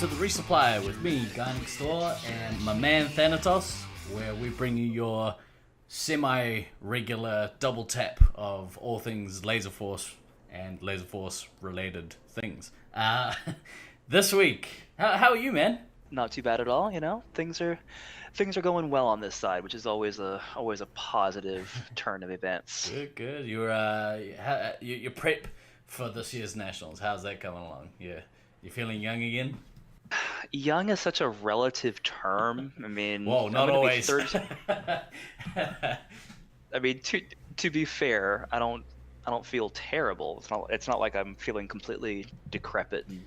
to The Resupply with me, Guy Next Door, and my man Thanatos, where we bring you your semi-regular double tap of all things Laserforce and Laserforce related things. This week, how are you, man? Not too bad at all, you know. Things are going well on this side, which is always a positive turn of events. Good. Your prep for this year's nationals. How's that coming along? Yeah, you feeling young again? Young is such a relative term. I mean, Whoa, I'm not gonna be always. 30. I mean, to be fair, I don't feel terrible. It's not like I'm feeling completely decrepit and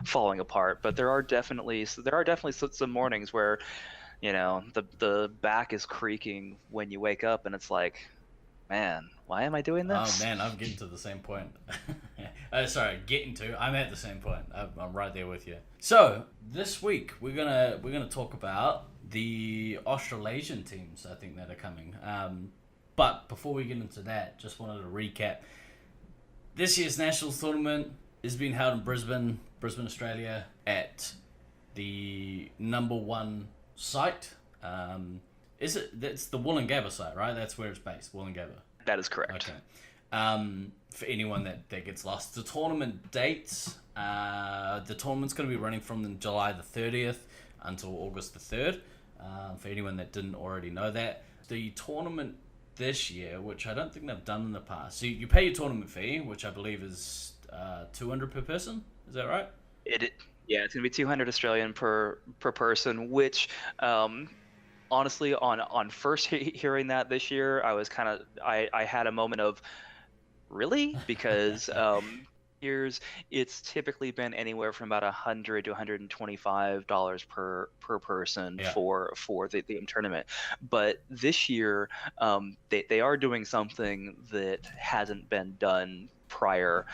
falling apart. But there are definitely some mornings where, you know, the back is creaking when you wake up, and it's like, man, why am I doing Oh this? man, I'm getting to the same point. I'm at the same point. I'm right there with you. So this week we're gonna talk about the Australasian teams. I think that are coming. But before we get into that, just wanted to recap. This year's Nationals tournament is being held in Brisbane, Australia, at the number one site. That's the Wollongabba site, right? That's where it's based, Wollongabba. That is correct. Okay. For anyone that gets lost, the tournament dates. The tournament's going to be running from July the 30th until August the 3rd. For anyone that didn't already know that, the tournament this year, which I don't think they've done in the past. So you pay your tournament fee, which I believe is $200 per person. Is that right? Yeah, it's gonna be 200 Australian per person, which honestly, on first hearing that this year, I had a moment of really, because years it's typically been anywhere from about $100 to $125 per person Yeah. for the tournament. But this year, they are doing something that hasn't been done prior,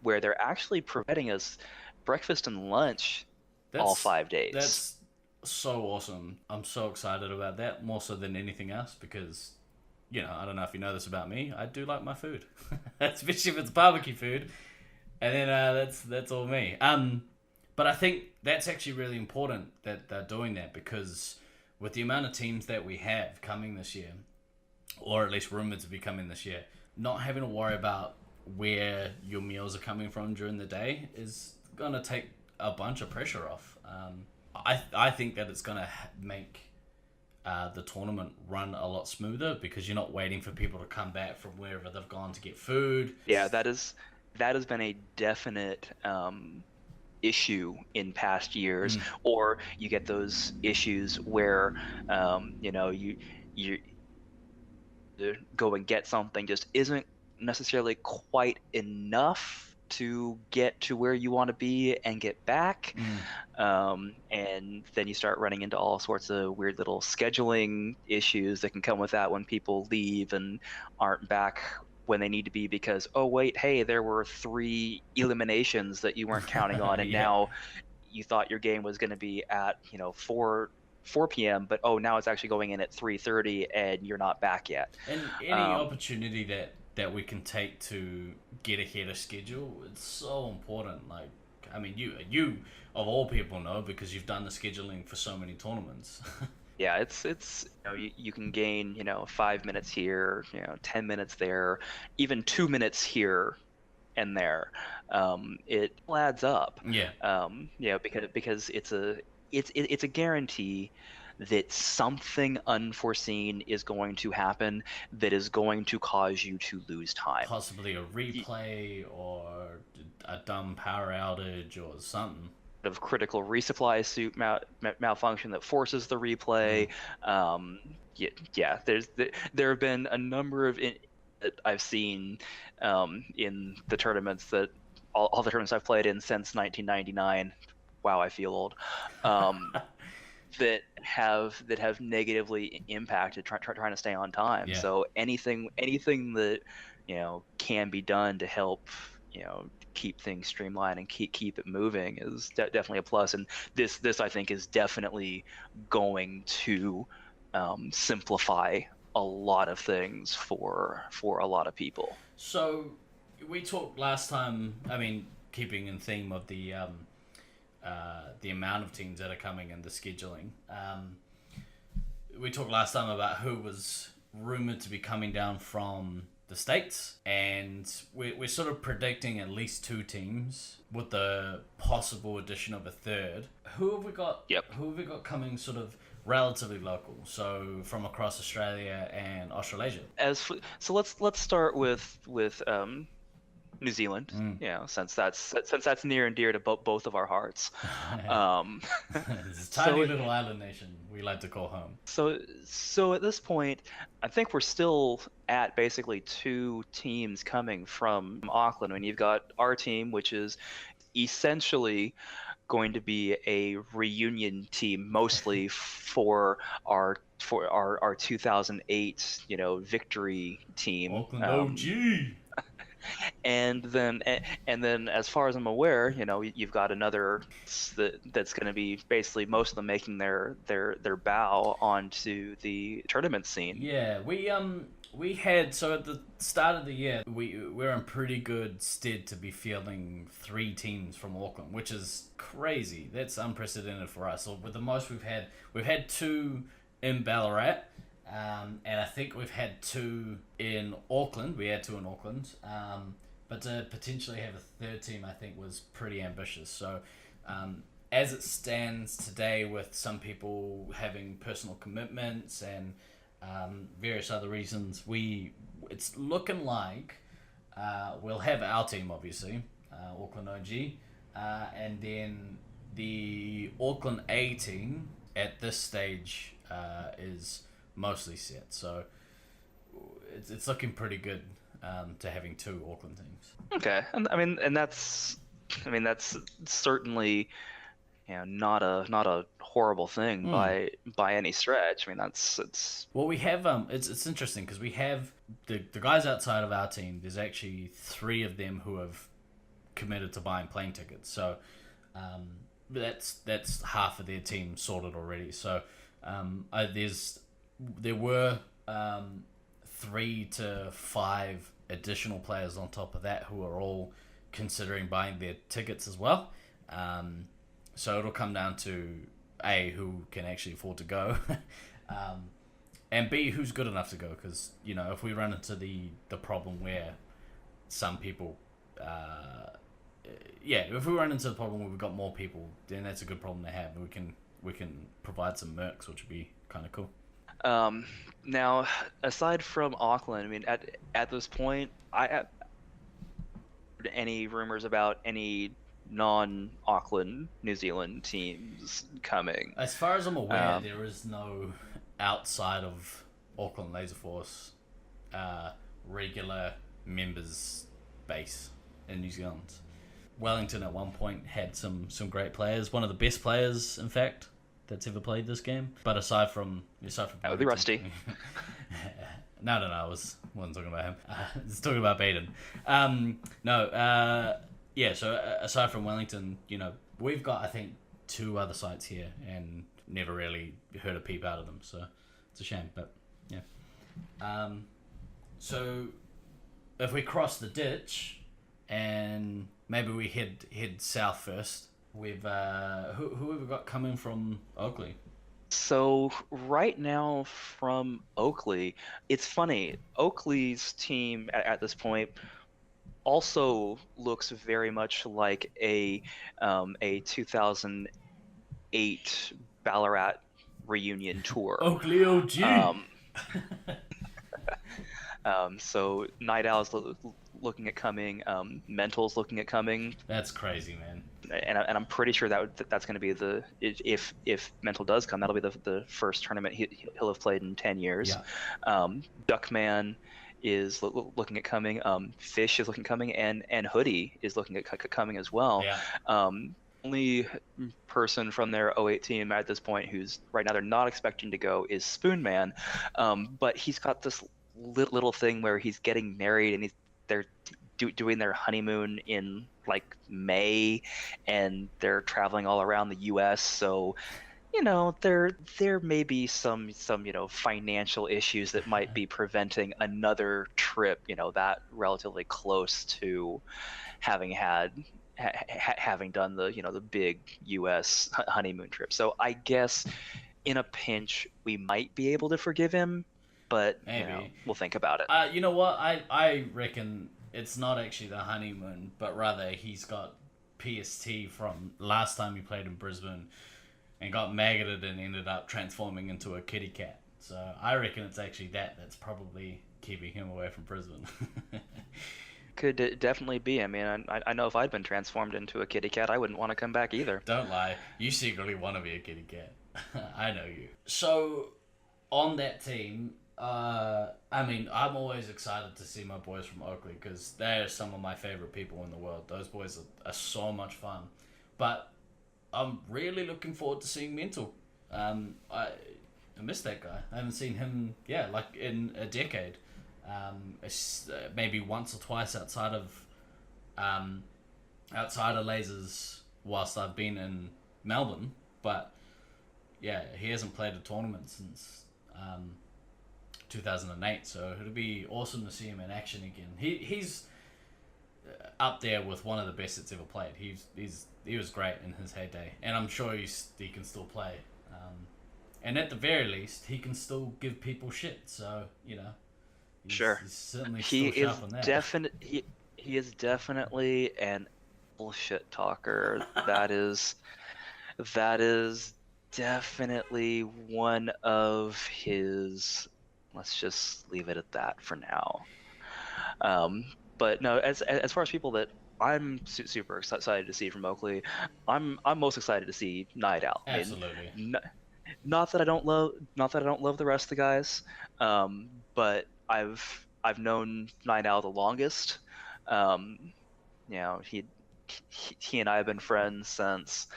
where they're actually providing us breakfast and lunch all That's 5 days. that's so awesome. I'm so excited about that, more so than anything else, because I don't know if you know this about me. I do like my food, especially if it's barbecue food, and then that's all me. But I think that's actually really important that they're doing that, because with the amount of teams that we have coming this year, or at least rumored to be coming this year, not having to worry about where your meals are coming from during the day is gonna take a bunch of pressure off. I think that it's gonna make the tournament run a lot smoother, because you're not waiting for people to come back from wherever they've gone to get food. Yeah, that has been a definite issue in past years. Mm. Or you get those issues where you to go and get something just isn't necessarily quite enough to get to where you want to be and get back. And then you start running into all sorts of weird little scheduling issues that can come with that when people leave and aren't back when they need to be, because, oh wait, hey, there were 3 eliminations that you weren't counting on, and Yeah. now you thought your game was going to be at 4 p.m., but oh, now it's actually going in at 3:30 and you're not back yet. And any opportunity that we can take to get ahead of schedule, it's so important. Like, I mean, you of all people know, because you've done the scheduling for so many tournaments. Yeah, it's you can gain 5 minutes here, 10 minutes there, even 2 minutes here and there. It all adds up. Yeah. Because it's a guarantee that something unforeseen is going to happen that is going to cause you to lose time. Possibly a replay or a dumb power outage or something. Of critical resupply suit malfunction that forces the replay. Yeah, there have been a number of that I've seen in the tournaments that all the tournaments I've played in since 1999. Wow, I feel old. That have negatively impacted trying to stay on time. Yeah. So anything that can be done to help keep things streamlined and keep it moving is definitely a plus. And this I think is definitely going to simplify a lot of things for a lot of people. So we talked last time. I mean, keeping in theme of the the amount of teams that are coming and the scheduling. We talked last time about who was rumored to be coming down from the States, and we're sort of predicting at least 2 teams with the possible addition of a third. Who have we got? Yep. Who have we got coming sort of relatively local? So from across Australia and Australasia. So let's start with New Zealand, since that's near and dear to both of our hearts. It's a tiny little island nation we like to call home. So at this point, I think we're still at basically 2 teams coming from Auckland. I mean, you've got our team, which is essentially going to be a reunion team, mostly for our 2008, victory team. Auckland OG. And then, as far as I'm aware, you've got another that's going to be basically most of them making their bow onto the tournament scene. Yeah, we had, so at the start of the year, we're in pretty good stead to be fielding 3 teams from Auckland, which is crazy. That's unprecedented for us. So with the most we've had 2 in Ballarat. And I think we've had 2 in Auckland. We had 2 in Auckland. But to potentially have a 3rd team, I think, was pretty ambitious. So as it stands today, with some people having personal commitments and various other reasons, it's looking like we'll have our team, obviously, Auckland OG, and then the Auckland A team at this stage is mostly set, so it's looking pretty good to having 2 Auckland teams. Okay, and that's certainly not a horrible thing by any stretch. I mean, it's well, we have it's interesting because we have the guys outside of our team. There's actually 3 of them who have committed to buying plane tickets, so that's half of their team sorted already. So there were 3 to 5 additional players on top of that who are all considering buying their tickets as well. So it'll come down to A, who can actually afford to go, and B, who's good enough to go. Because if we run into the problem where some people, if we run into the problem where we've got more people, then that's a good problem to have. We can provide some mercs, which would be kind of cool. Now, aside from Auckland, I mean, at this point, I have any rumors about any non-Auckland New Zealand teams coming. As far as I'm aware, there is no outside of Auckland Laserforce regular members base in New Zealand. Wellington at one point had some great players. One of the best players, in fact, that's ever played this game. But aside from that would be Rusty. No, I wasn't talking about him. I was talking about Baden. So aside from Wellington, we've got, I think, 2 other sites here and never really heard a peep out of them. So it's a shame, but yeah. So if we cross the ditch and maybe we head south first, we've who have we got coming from Oakley? So right now from Oakley, it's funny. Oakley's team at this point also looks very much like a 2008 Ballarat reunion tour. Oakley OG. So Night Owl's looking at coming. Mental's looking at coming. That's crazy, man. And I'm pretty sure that's going to be if Mental does come, that'll be the first tournament he'll have played in 10 years. Yeah. Duckman is looking at coming. Fish is looking coming, and Hoodie is looking at coming as well. Yeah. Only person from their 08 team at this point who's right now they're not expecting to go is Spoonman, but he's got this little thing where he's getting married and they're doing their honeymoon in like May, and they're traveling all around the U.S. So, there may be some financial issues that might be preventing another trip, that relatively close to having had having done the big U.S. honeymoon trip. So I guess in a pinch we might be able to forgive him, but Maybe. we'll think about it. You know what? I reckon it's not actually the honeymoon, but rather he's got PST from last time he played in Brisbane and got maggoted and ended up transforming into a kitty cat. So I reckon it's actually that's probably keeping him away from Brisbane. Could definitely be. I mean, I know if I'd been transformed into a kitty cat, I wouldn't want to come back either. Don't lie. You secretly want to be a kitty cat. I know you. So, on that team, I mean, I'm always excited to see my boys from Oakley because they're some of my favorite people in the world. Those boys are so much fun. But I'm really looking forward to seeing Mental. I miss that guy. I haven't seen him, like in a decade. Maybe once or twice outside of Lasers whilst I've been in Melbourne, but yeah, he hasn't played a tournament since 2008. So it'll be awesome to see him in action again. He's up there with one of the best that's ever played. He was great in his heyday, and I'm sure he can still play. And at the very least, he can still give people shit. So Sure. He's certainly He still is sharp on that. he is definitely an bullshit talker. That is definitely one of his. Let's just leave it at that for now. But no, as far as people that I'm super excited to see from Oakley, I'm most excited to see Night Owl. I mean, Absolutely. not that I don't love the rest of the guys, but I've known Night Owl the longest. Um, he and I have been friends since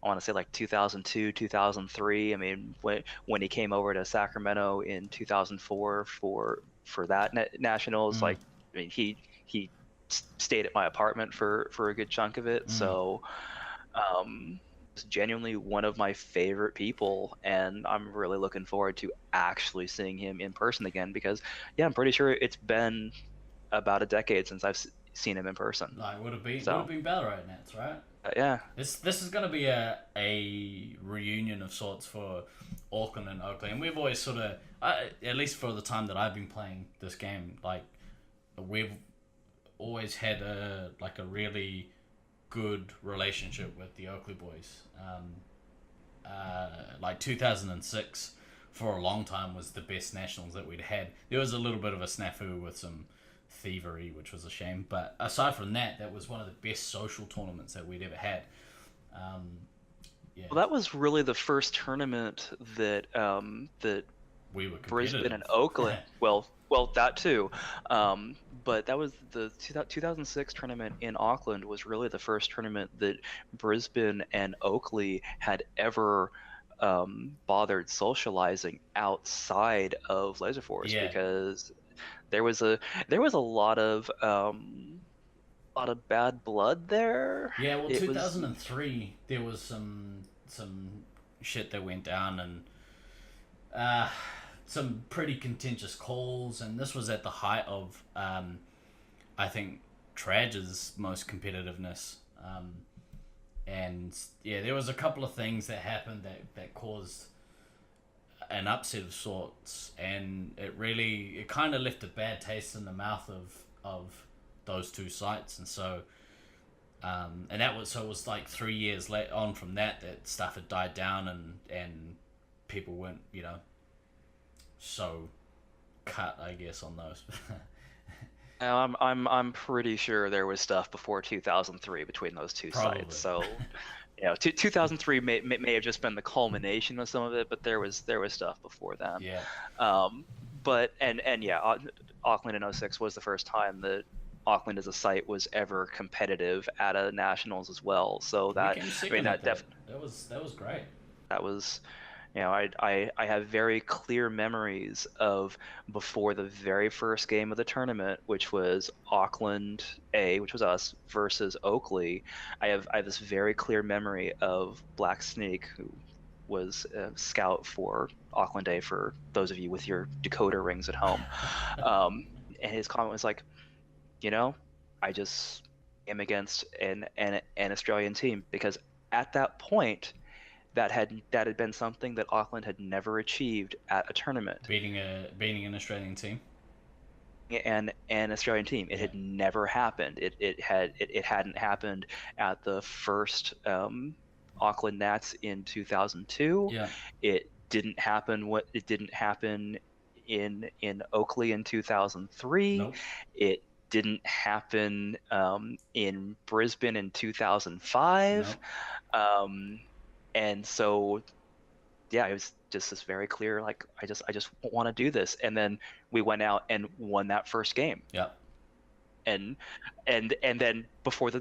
I want to say like 2002, 2003. I mean, when he came over to Sacramento in 2004 for that nationals, like I mean he stayed at my apartment for a good chunk of it. So it's genuinely one of my favorite people, and I'm really looking forward to actually seeing him in person again because I'm pretty sure it's been about a decade since I've seen him in person. Like would have been Ballarat Nats, right? Yeah. This is going to be a reunion of sorts for Auckland and Oakley, and we've always sort of, at least for the time that I've been playing this game, like we've always had a really good relationship with the Oakley boys. Like 2006 for a long time was the best nationals that we'd had. There was a little bit of a snafu with some thievery, which was a shame, but aside from that, that was one of the best social tournaments that we'd ever had. Well, that was really the first tournament that We were Brisbane and competitive. Oakland. Well, that too. But that was the 2006 tournament in Auckland was really the first tournament that Brisbane and Oakley had ever bothered socializing outside of Laserforce Yeah. because there was a lot of bad blood there. Yeah, well, It was 2003, there was some shit that went down, and some pretty contentious calls, and this was at the height of, I think, Tradge's most competitiveness. And yeah, there was a couple of things that happened that caused an upset of sorts, and it kind of left a bad taste in the mouth of those two sites, and so and it was like 3 years late on from that stuff had died down, and people weren't so cut, I guess, on those. Now, I'm pretty sure there was stuff before 2003 between those two Probably. sites. So, 2003 may have just been the culmination of some of it, but there was stuff before then. Yeah. But yeah, Auckland in '06 was the first time that Auckland as a site was ever competitive at a nationals as well. So that We came I second mean at that that was great. that was I have very clear memories of before the very first game of the tournament, which was Auckland A, which was us, versus Oakley. I have this very clear memory of Black Snake, who was a scout for Auckland A, for those of you with your decoder rings at home. And his comment was like, I just game against an Australian team, because at that point that had been something that Auckland had never achieved at a tournament. Beating an Australian team. And an Australian team. It Yeah. had never happened. It hadn't happened at the first Auckland Nats in 2002. Yeah. It didn't happen in Oakley in 2003. Nope. It didn't happen in Brisbane in 2005. Nope. And so yeah, it was just this very clear, like I just want to do this. And then we went out and won that first game. Yeah. And and then before the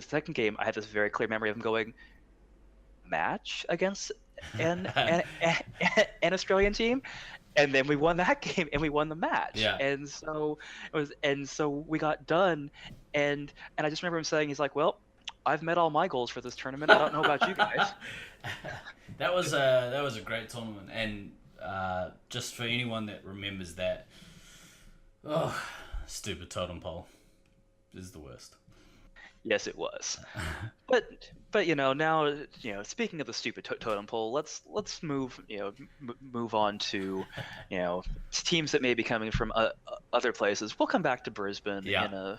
second game, I had this very clear memory of him going, match against an Australian team, and then we won that game and we won the match. Yeah. And so we got done, and I just remember him saying, he's like, well, I've met all my goals for this tournament. I don't know about you guys. That was a great tournament, and just for anyone that remembers that, oh, stupid totem pole is the worst. Yes, it was. But now, speaking of the stupid totem pole, let's move on to teams that may be coming from other places. We'll come back to Brisbane Yeah.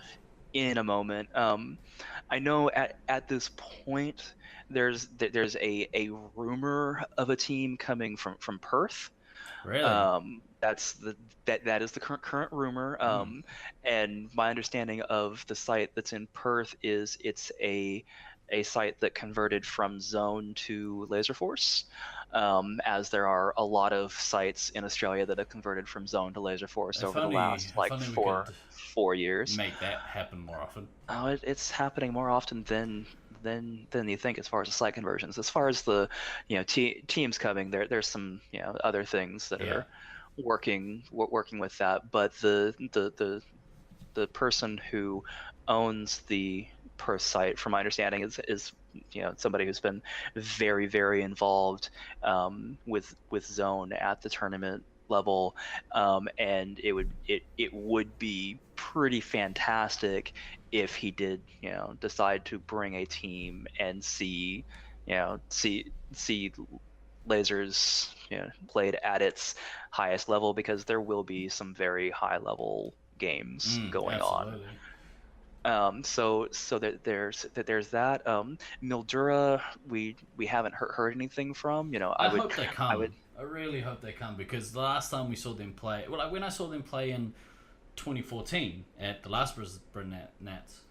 in a moment. I know at this point there's a rumor of a team coming from Perth. Really? That is the current rumor. And my understanding of the site that's in Perth is it's a site that converted from Zone to Laserforce, as there are a lot of sites in Australia that have converted from Zone to Laserforce over the last If only we could 4 years. make that happen more often. Oh, it's happening more often than you think, as far as the site conversions. As far as the teams coming, there's some other things that Yeah. are working with that. But the person who owns the Perth site, from my understanding, is somebody who's been very, very involved with Zone at the tournament level, and it would be pretty fantastic if he did decide to bring a team and see lasers played at its highest level, because there will be some very high level games going Absolutely. on. So there's that. Mildura, we haven't heard anything from. I hope they come. I really hope they come, because the last time we saw them play, well, like when I saw them play in 2014 at the last Brisbane Nats,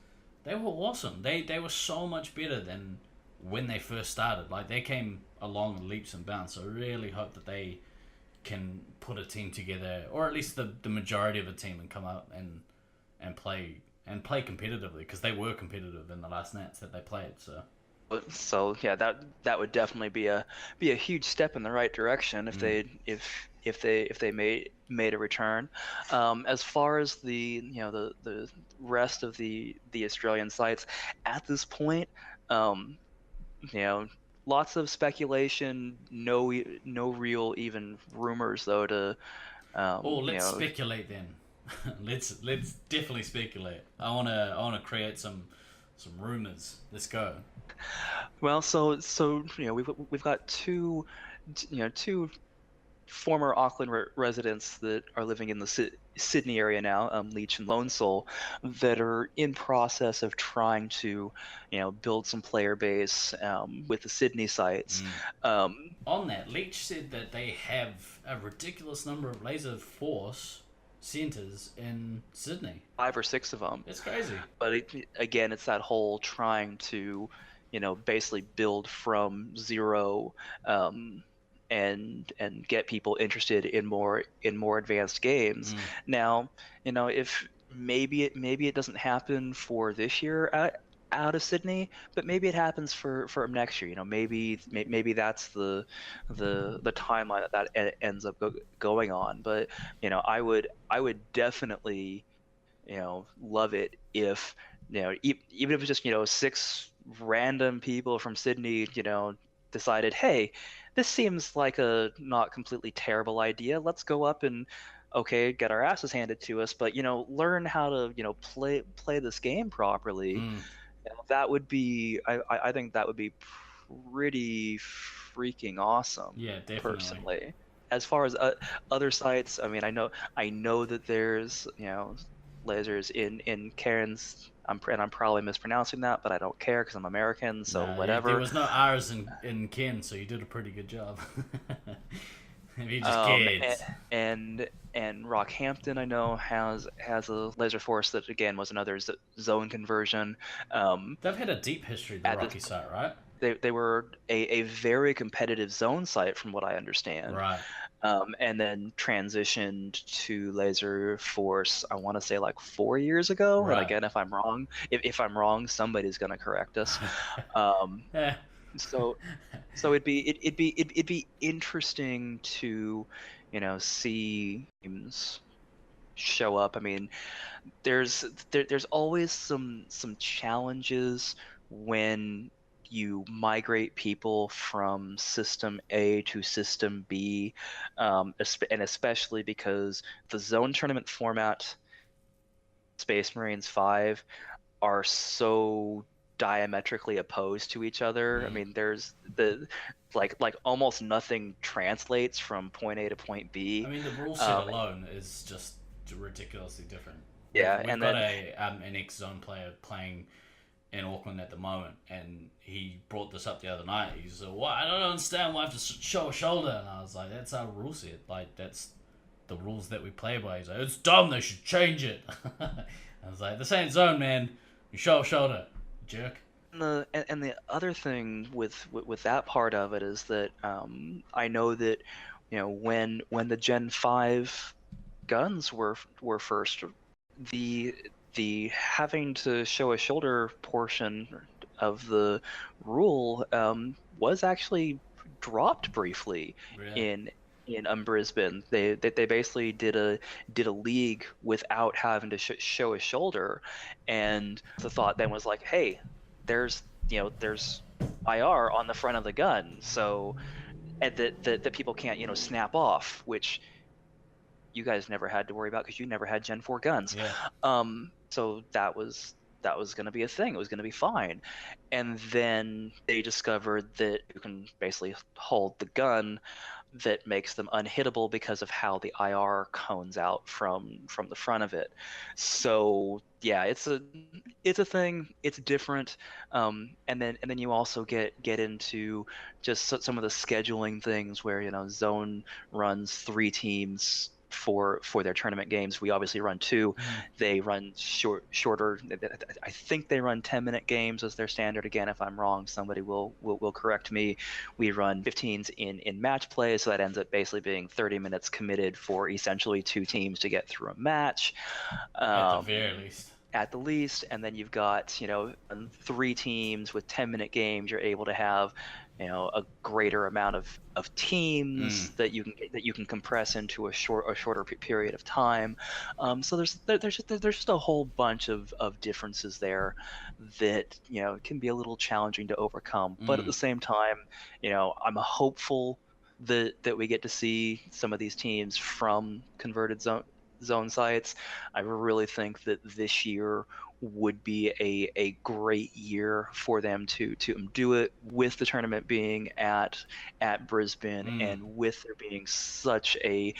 they were awesome. They were so much better than when they first started. Like, they came along in leaps and bounds. So I really hope that they can put a team together, or at least the majority of a team, and come out and play competitively, because they were competitive in the last Nats that they played. So yeah, that would definitely be a huge step in the right direction if they made a return. As far as the rest of the Australian sites at this point, lots of speculation, no real even rumors though to. Let's speculate then. let's definitely speculate. I wanna create some rumors. Let's go. Well, so we've got two former Auckland residents that are living in the Sydney area now, Leach and Lone Soul, that are in process of trying to build some player base with the Sydney sites. On that, Leach said that they have a ridiculous number of Laserforce centers in Sydney. 5 or 6 of them. It's crazy. But again, it's that whole trying to basically build from zero, and get people interested in more advanced games. Now, if maybe it doesn't happen for this year out of Sydney, but maybe it happens for next year. Maybe that's the timeline that ends up going on. But I would definitely love it if even if it's just 6 random people from Sydney decided, hey, this seems like a not completely terrible idea. Let's go up and okay, get our asses handed to us, but learn how to play this game properly. Mm. That would be I think that would be pretty freaking awesome, Yeah, definitely. personally. As far as other sites, I mean, I know that there's lasers in Cairns. I'm probably mispronouncing that, but I don't care because I'm American, so No, there whatever. was no R's in Ken, so you did a pretty good job. If you just Um, a- kids. and Rockhampton, I know, has a laser force that again was another zone conversion. Um, They've had a deep history, the at this Rocky site, right? they were a very competitive zone site from what I understand. Right. And then transitioned to Laser Force, I want to say like 4 years ago. And Right. again, if I'm wrong, if I'm wrong, somebody's gonna correct us. Um, Yeah. so so it'd be interesting to see teams show up. I mean, there's always some challenges when you migrate people from system A to system B, and especially because the zone tournament format, Space Marines 5, are so diametrically opposed to each other. I Mm. mean, there's the like almost nothing translates from point A to point I B. mean, the rule set Um, alone is just ridiculously different. We've yeah, we've and got then an ex zone player playing in Auckland at the moment, and he brought this up the other night. He said, "Well, I don't understand why I have to show a shoulder," and I was like, "That's our rule set. Like that's the rules that we play by." He's like, "It's dumb. They should change it." I was like, "This ain't zone, man. You show a shoulder, jerk." the other thing with that part of it is that I know that when the Gen 5 guns were first, the the having to show a shoulder portion of the rule was actually dropped briefly Really? in Brisbane. They basically did a league without having to show a shoulder, and the thought then was like, hey, there's IR on the front of the gun, so and that people can't snap off, which you guys never had to worry about because you never had Gen 4 guns. Yeah. So that was going to be a thing. It was going to be fine. And then they discovered that you can basically hold the gun that makes them unhittable because of how the IR cones out from the front of it. So yeah, it's a thing. It's different. And then you also get into just some of the scheduling things where Zone runs 3 teams for their tournament games. We obviously run 2. Mm. They run shorter. I think they run 10-minute games as their standard. Again, if I'm wrong, somebody will correct me. We run 15s in match play, so that ends up basically being 30 minutes committed for essentially 2 teams to get through a match. At the very least. At the least, and then you've got 3 teams with 10-minute games. You're able to have a greater amount of teams Mm. that you can compress into a shorter period of time. So there's just a whole bunch of differences there that can be a little challenging to overcome. But at the Mm. same time, I'm hopeful that we get to see some of these teams from converted zone sites. I really think that this year would be a great year for them to do it, with the tournament being at Brisbane, Mm. and with there being such a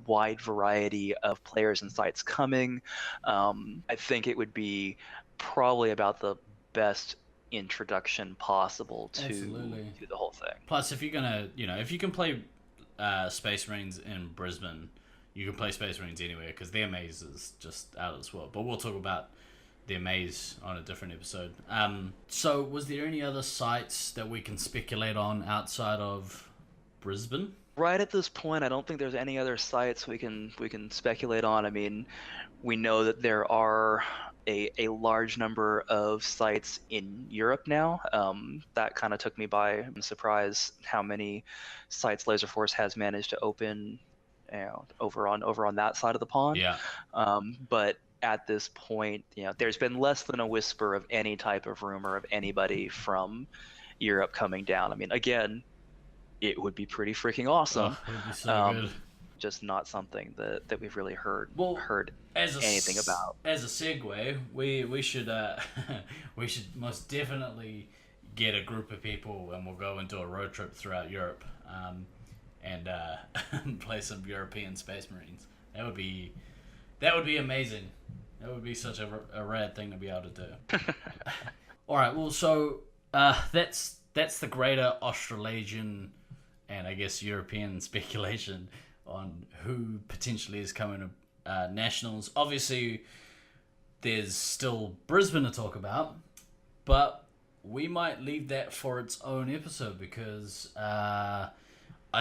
wide variety of players and sites coming. I think it would be probably about the best introduction possible to Absolutely. the whole thing. Plus, if you're gonna, if you can play Space Marines in Brisbane, you can play Space Marines anywhere because their maze is just out of this world. But we'll talk about their maze on a different episode. So, was there any other sites that we can speculate on outside of Brisbane? Right at this point, I don't think there's any other sites we can speculate on. I mean, we know that there are a large number of sites in Europe now. That kind of took me by surprise how many sites Laserforce has managed to open, over on that side of the pond. Yeah. But at this point, there's been less than a whisper of any type of rumor of anybody from Europe coming down. I mean, again, it would be pretty freaking awesome. Oh, it would be so Um, good. just not something that we've really heard Well, anything about. As a segue, we should we should most definitely get a group of people and we'll go into a road trip throughout Europe, and play some European Space Marines. That would be amazing. That would be such a rad thing to be able to do. All right, well, so that's the greater Australasian and I guess European speculation on who potentially is coming to nationals. Obviously, there's still Brisbane to talk about, but we might leave that for its own episode because I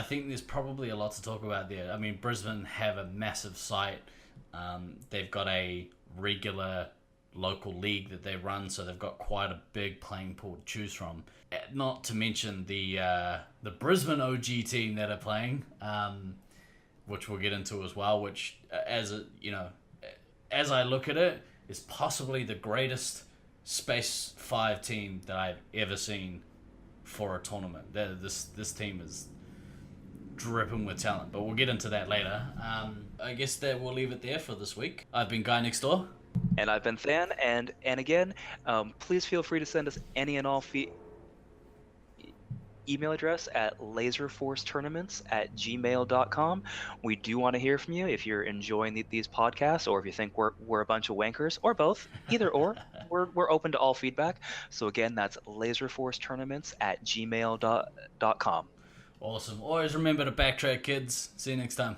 think there's probably a lot to talk about there. I mean, Brisbane have a massive site. They've got a regular local league that they run, so they've got quite a big playing pool to choose from. Not to mention the Brisbane OG team that are playing, which we'll get into as well. Which, as I look at it, is possibly the greatest Space 5 team that I've ever seen for a tournament. This team is dripping with talent, but we'll get into that later. I guess that we'll leave it there for this week. I've been Guy Next Door. And I've been Than, and again, please feel free to send us any and all email address at laserforcetournaments@gmail.com. We do want to hear from you if you're enjoying these podcasts, or if you think we're a bunch of wankers, or both, either or. We're open to all feedback. So again, that's laserforcetournaments@gmail.com. Awesome. Always remember to backtrack, kids. See you next time.